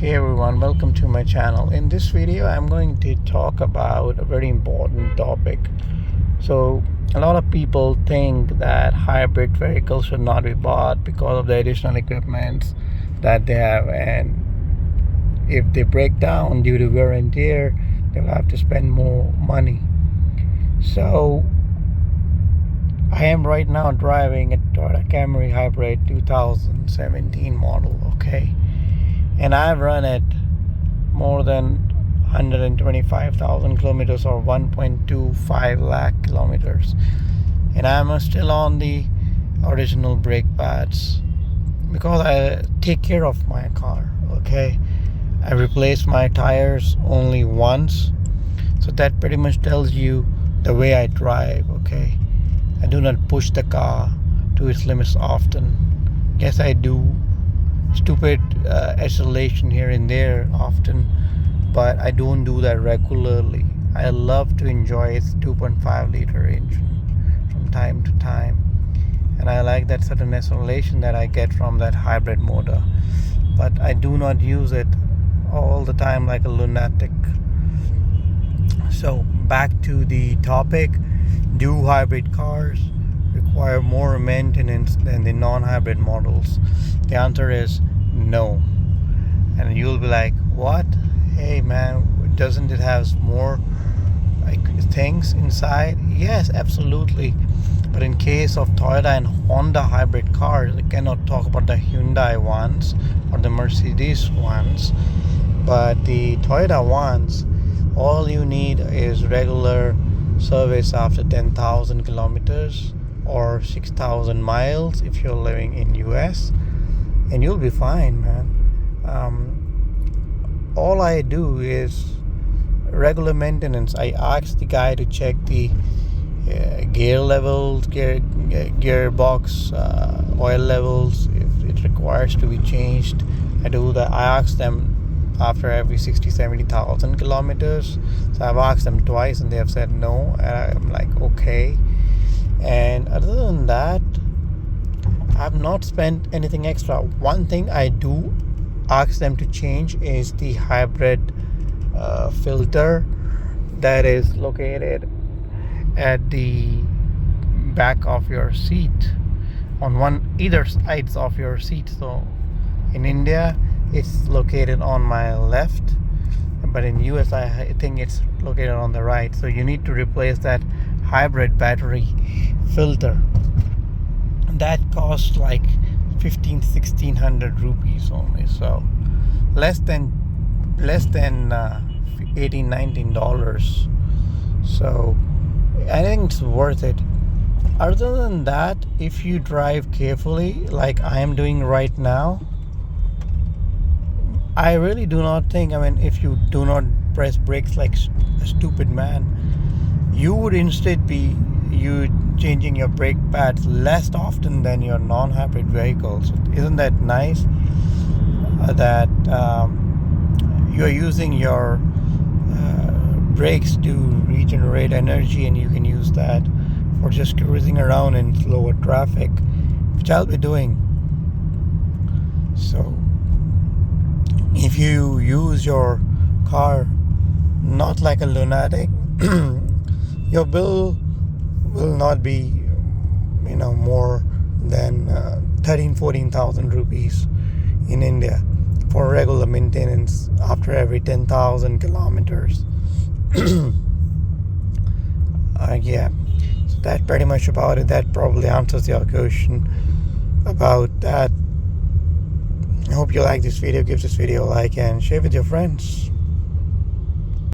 Hey everyone, welcome to my channel. In this video, I'm going to talk about a very important topic. So, a lot of people think that hybrid vehicles should not be bought because of the additional equipment that they have, and if they break down due to wear and tear, they'll have to spend more money. So, I am right now driving a Toyota Camry Hybrid 2017 model, okay? And I've run it more than 125,000 kilometers or 1.25 lakh kilometers. And I'm still on the original brake pads because I take care of my car, okay? I replace my tires only once. So that pretty much tells you the way I drive, okay? I do not push the car to its limits often. Yes, I do stupid acceleration here and there often, but I don't do that regularly. I love to enjoy its 2.5 liter engine from time to time, and I like that certain acceleration that I get from that hybrid motor, but I do not use it all the time like a lunatic. So back to the topic, do hybrid cars require more maintenance than the non-hybrid models? The answer is no. And you'll be like, what? Hey man, doesn't it have more like things inside? Yes, absolutely. But in case of Toyota and Honda hybrid cars, I cannot talk about the Hyundai ones or the Mercedes ones, but the Toyota ones, all you need is regular service after 10,000 kilometers or 6,000 miles if you're living in US, and you'll be fine, man. All I do is regular maintenance. I ask the guy to check the gear levels, gearbox oil levels. If it requires to be changed, I do that. I ask them after every 70,000 kilometers. So I've asked them twice and they have said no, and I'm like, okay. And other than that, I've not spent anything extra. One thing I do ask them to change is the hybrid filter that is located at the back of your seat, on either sides of your seat. So in India it's located on my left, but in US I think it's located on the right. So you need to replace that hybrid battery filter. That costs like 1600 rupees only, so less than $18-19. So I think it's worth it. Other than that, if you drive carefully like I am doing right now, I really do not think, if you do not press brakes like a stupid man, you would instead be changing your brake pads less often than your non-hybrid vehicles. Isn't that nice? That you're using your brakes to regenerate energy, and you can use that for just cruising around in slower traffic, which I'll be doing. So if you use your car not like a lunatic, your bill will not be more than 13,000-14,000 rupees in India for regular maintenance after every 10,000 kilometers. Yeah, so that's pretty much about it. That probably answers your question about that. I hope you like this video. Give this video a like and share with your friends.